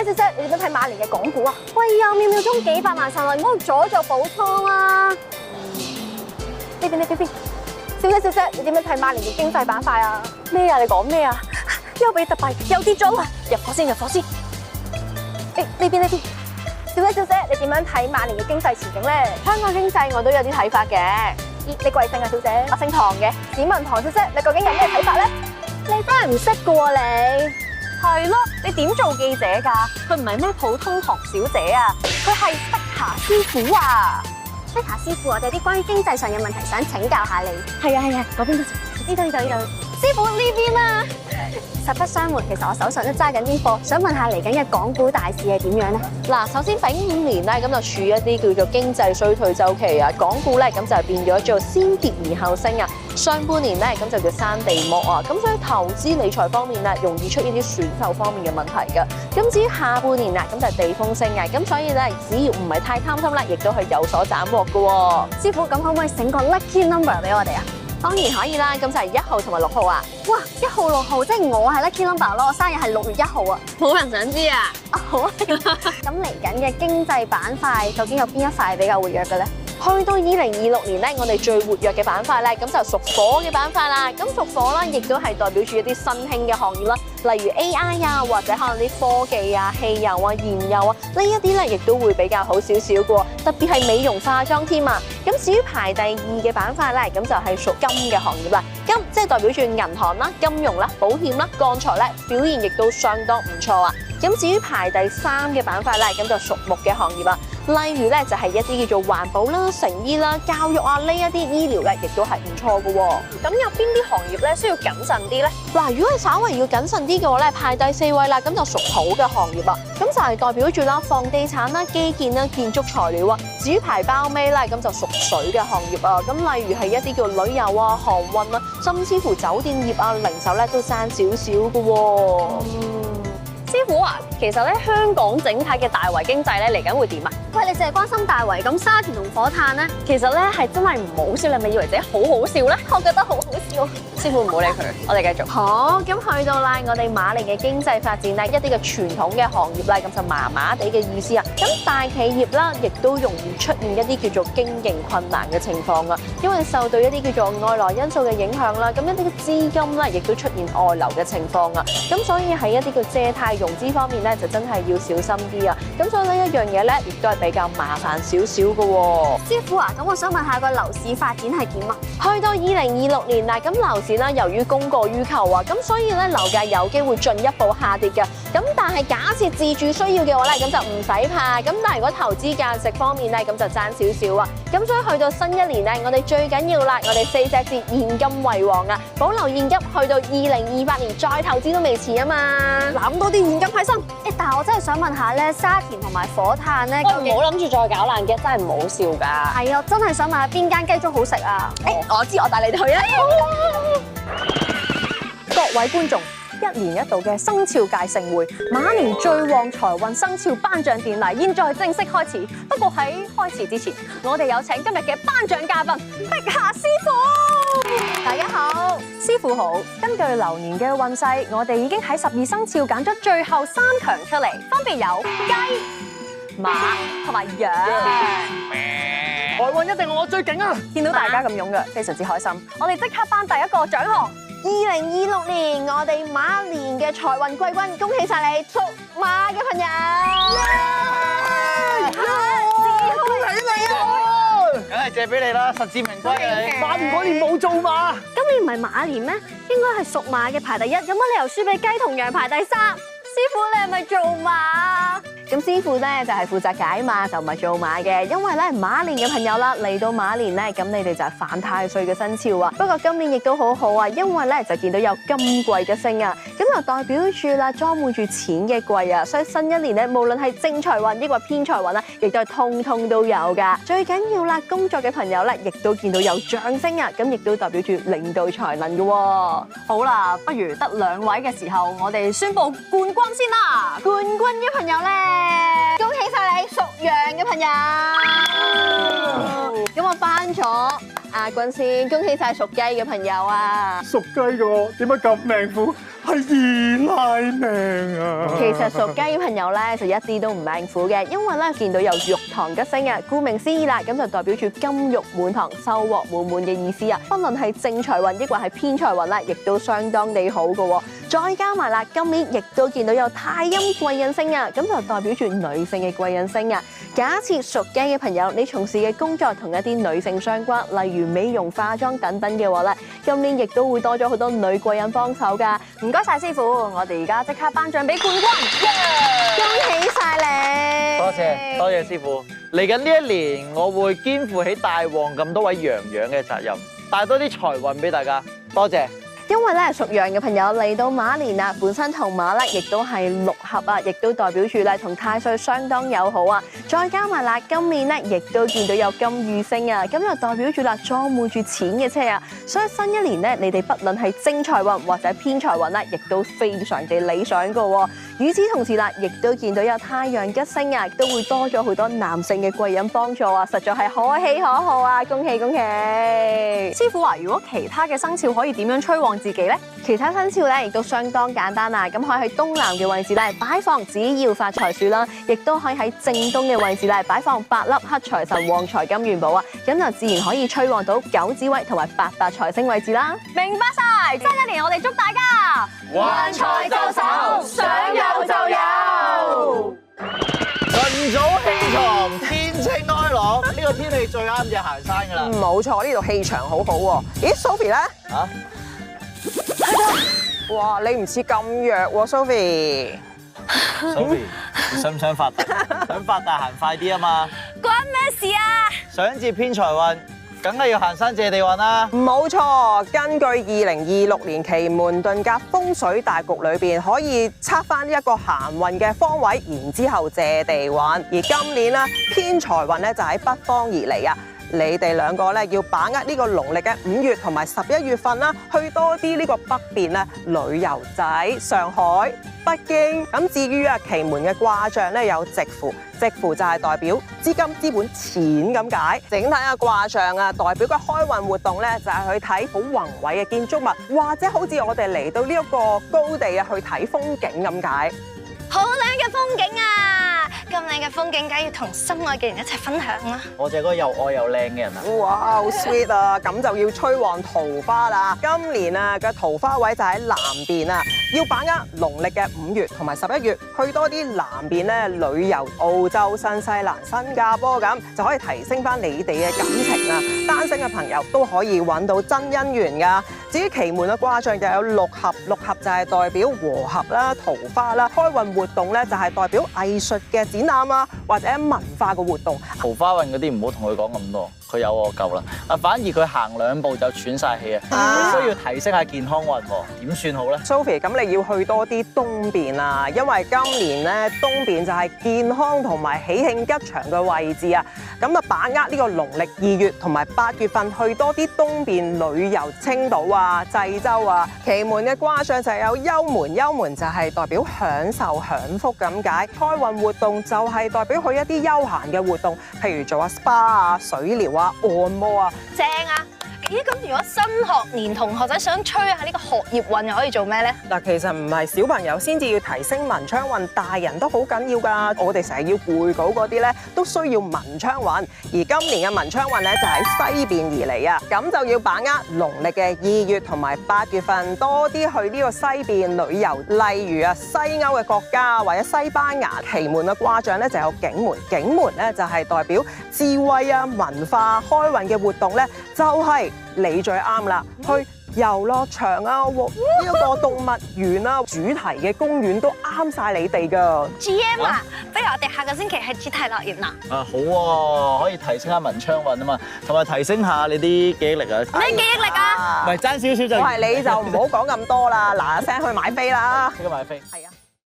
小姐，你點樣睇馬年嘅港股啊？喂呀，秒秒鐘幾百萬上來，唔好阻住補倉啊！呢邊，小姐，你點樣睇馬年嘅經濟板塊啊？咩啊？你講咩啊？又俾特幣，又跌咗啦！入伙先。誒，呢邊，小姐，你點樣睇馬年嘅經濟前景咧？香港經濟我都有啲睇法嘅。咦，你貴姓啊，小姐？我姓唐嘅。史文唐小姐，你究竟有咩睇法咧？你真係唔識㗎喎，你係咯？你點做記者㗎？佢唔係咩普通唐小姐啊，佢係碧霞師傅啊！碧霞師傅，我哋有啲關於經濟上嘅問題想請教下你。係啊，嗰邊呢度。師傅呢邊啊！實不相瞞，其實我手上都揸緊啲貨，想問下嚟緊嘅港股大市係點樣咧？嗱，首先丙午年咧，咁就處於一啲叫做經濟衰退週期啊，港股咧咁就變咗做先跌而後升啊。上半年咧咁就叫山地剝啊，咁所以投資理財方面咧容易出現啲選購方面嘅問題嘅。咁至於下半年啦，咁就係地風升啊，咁所以咧只要唔係太貪心啦，亦都係有所斬獲嘅。師傅，咁可唔可以醒個 lucky number 俾我哋啊？當然可以啦，咁就係1號同埋6號啊！哇，1號6號，即係我係 lucky number 咯，我生日係6月1號啊！冇人想知啊！好啊！咁嚟緊嘅經濟板塊，究竟有邊一塊比較活躍嘅咧？去到2026年咧，我哋最活躍嘅板塊咧，咁就屬火嘅板塊啦。咁屬火啦，亦都係代表住一啲新興嘅行業啦，例如 AI 啊，或者可能啲科技啊、汽油啊、燃油啊，呢一啲咧，亦都會比較好少少嘅。特別係美容化妝添啊。咁至於排第2嘅板塊咧，咁就係屬金嘅行業啦。金即係代表住銀行啦、金融啦、保險啦、鋼材咧，表現亦都相當唔錯啊。咁至於排第3嘅板塊咧，咁就屬木嘅行業啊。例如咧就係一啲叫做環保啦、成衣啦、教育啊呢一啲醫療咧，亦都係唔錯嘅。咁有邊啲行業咧需要謹慎啲咧？嗱，如果你稍為要謹慎啲嘅話咧，排第4位啦，咁就屬土嘅行業啊。咁就係代表住啦房地產啦、基建啦、建築材料啊。至於排包尾啦，咁就屬水嘅行業啊。咁例如係一啲叫旅遊啊、航運啊，甚至乎酒店業啊、零售咧都爭少少嘅。師傅啊，其實咧香港整體嘅大圍經濟咧嚟緊會點啊？喂，你淨係關心大圍，咁沙田同火炭咧，其實咧係真係唔好笑，你咪以為自己好好笑咧？我覺得好好笑。師傅唔好理佢，我哋繼續。好，咁去到啦，我哋馬年嘅經濟發展咧，一啲嘅傳統嘅行業啦，咁就麻麻地嘅意思啊。咁大企業啦，亦都容易出現一啲叫做經營困難嘅情況啊，因為受到一啲叫做外來因素嘅影響啦，咁一啲嘅資金咧，亦都出現外流嘅情況啊。咁所以喺一啲嘅借貸融資方面咧，就真係要小心啲啊。咁所以呢一樣嘢咧，亦都係比較麻煩少少嘅喎。師傅啊，咁我想問下個樓市發展係點啊？去到2026年啦，咁樓市咧由於供過於求啊，咁所以咧樓價有機會進一步下跌嘅。咁但係假設自住需要嘅話咧，咁就唔使怕。咁但係如果投資價值方面咧，咁就爭少少啊。咁所以去到新一年咧，我哋最緊要啦，我哋4隻字現金為王啊，保留現金去到2028年再投資都未遲啊嘛。攬多啲現金喺身。但係我真係想問下咧，沙田同埋火炭咧，喂，唔好諗住再搞爛嘅，真係唔好笑㗎。係啊，真係想問下邊間雞粥好食啊？我知，我帶你哋去啊！各位觀眾，一年一度嘅生肖界盛會，馬年最旺財運生肖頒獎典禮，現在正式開始。不過喺開始之前，我哋有請今日嘅頒獎嘉賓碧霞師傅。大家好，師傅好。根據流年嘅運勢，我哋已經喺12生肖揀咗最後3強出嚟，分別有雞、馬同埋羊。財運一定我最勁啊！見到大家咁踴躍，非常之開心。我哋即刻頒第一個獎項。2026年我哋馬年嘅財運季軍，恭喜晒你屬馬嘅朋友！恭喜你啊！梗係借俾你啦，實至名歸啊！你馬年嗰年冇做馬，今年唔係馬年咩？應該係屬馬嘅排第一，有乜理由輸俾雞同羊排第3？師傅你係咪做馬？咁師傅咧就係負責解碼，就唔係做馬嘅。因為咧馬年嘅朋友啦，嚟到馬年咧，咁你哋就係犯太歲嘅生肖啊。不過今年亦都好好啊，因為咧就見到有金櫃嘅星啊，咁就代表住啦裝滿住錢嘅櫃啊。所以新一年咧，無論係正財運抑或偏財運啦，亦都係通通都有噶。最緊要啦，工作嘅朋友咧，亦都見到有漲升啊，咁亦都代表住領導才能嘅。好啦，不如得2位嘅時候，我哋宣布冠軍先啦。冠軍嘅朋友咧。恭喜晒你屬羊嘅朋友，咁我頒咗亞軍先，恭喜晒屬雞嘅朋友啊！屬雞嘅我點解咁命苦？係二奶命啊！其實屬雞嘅朋友咧就一啲都唔命苦嘅，因為咧見到有玉堂吉星啊，顧名思義啦，咁就代表住金玉滿堂、收穫滿滿嘅意思啊。不論係正財運抑或係偏財運咧，亦都相當地好嘅。再加埋啦，今年亦都見到有太陰貴人星啊，咁就代表住女性嘅貴人星啊。假設屬雞嘅朋友，你從事嘅工作同一啲女性相關，例如美容、化妝等等嘅話咧，今年亦都會多咗好多女貴人幫手噶。唔該晒師傅，我哋而家即刻頒獎俾冠軍，恭喜晒你！多謝師傅。嚟緊呢一年，我會肩負起帶旺咁多位羊羊嘅責任，帶多啲財運俾大家。多謝。因為咧屬羊嘅朋友嚟到馬年啦，本身同馬咧亦都係六合啊，亦都代表住咧同太歲相當友好啊。再加埋啦，今年咧亦都見到有金遇星啊，咁就代表住啦裝滿住錢嘅車啊。所以新一年咧，你哋不論係正財運或者偏財運咧，亦都非常地理想噶。與此同時啦，亦都見到有太陽吉星啊，都會多咗好多男性嘅貴人幫助啊，實在係可喜可賀啊！恭喜恭喜！師傅話：如果其他嘅生肖可以點樣催旺自己呢？其他生肖咧亦都相當簡單啊！咁可以喺東南嘅位置咧擺放只要發財樹啦，亦都可以喺正東嘅位置咧擺放8粒黑財神、旺財金元寶啊！咁就自然可以催旺到9紫薇同埋8白財星位置啦。明白晒！新一年我哋祝大家橫財就手，想有就有。晨早起床，天清開朗，呢個天氣最啱就行山噶啦。冇錯，呢度氣場好好喎。咦 ，Sophie 咧？啊？哇，你唔似咁弱喎 ，Sophie。Sophie，你想唔想發達？想發達行快啲啊嘛！關咩事啊？想接偏財運，梗係要行山借地運啦。冇錯，根據2026年奇門遁甲風水大局裏邊，可以測翻一個行運嘅方位，然之後借地運。而今年咧偏財運咧就喺北方而嚟啊！你哋兩個咧要把握呢個農曆嘅5月同埋11月份啦，去多啲呢個北邊咧旅遊仔，上海、北京。咁至於奇門嘅卦象咧有直符，直符就係代表資金、資本、錢咁解。整體嘅卦象啊，代表嘅開運活動咧就係去睇好宏偉嘅建築物，或者好似我哋嚟到呢一個高地啊去睇風景咁解。好靚嘅風景啊！咁靚嘅風景，梗要同心愛嘅人一齊分享啦！我就係嗰個又愛又靚嘅人啊！哇，好 sweet 啊！咁就要催旺桃花啦。今年啊嘅桃花位就喺南邊啊，要把握農曆嘅5月同埋11月，去多啲南邊咧旅遊，澳洲、新西蘭、新加坡咁，就可以提升翻你哋嘅感情啊！單身嘅朋友都可以揾到真姻緣噶。至於奇門嘅卦象就有六合，六合就係代表和合啦、桃花啦。開運活動咧就係代表藝術嘅展覽啊，或者文化嘅活動。桃花運嗰啲唔好同佢講咁多，佢有我夠啦。反而佢行2步就喘晒氣啊！需要提升下健康運喎，點算好咧 ？Sophie， 咁你要去多啲東邊啊，因為今年咧東邊就係健康同埋喜慶吉祥嘅位置啊。咁啊，把握呢個農曆2月同埋8月份去多啲東邊旅遊，青島啊、濟州啊。奇門嘅卦象就係有幽門，幽門就係代表享受享福咁解。開運活動就係代表去一啲休閒嘅活動，譬如做下 SPA 啊、水療啊、按摩啊，正啊！咦，咁如果新學年同學仔想催下呢個學業運，又可以做咩咧？嗱，其實唔係小朋友先至要提升文昌運，大人都好緊要㗎。我哋成日要背稿嗰啲咧，都需要文昌運。而今年嘅文昌運咧就喺西邊而嚟啊，咁就要把握農曆嘅2月同埋8月份，多啲去呢個西邊旅遊，例如啊西歐嘅國家或者西班牙。奇門嘅卦象咧就有景門，景門咧就係代表智慧啊、文化開運嘅活動咧，就係你最啱啦，去遊樂場啊，呢一個動物園啊，主題嘅公園都啱晒你哋噶。GM 啊，不如我哋下個星期去主題樂園啦。啊，好喎，可以提升下文昌運啊嘛，同埋提升下你啲記憶力啊。咩記憶力啊？唔係爭少少就。我係你就唔好講咁多啦，嗱嗱聲去買飛啦。呢個買飛。係啊。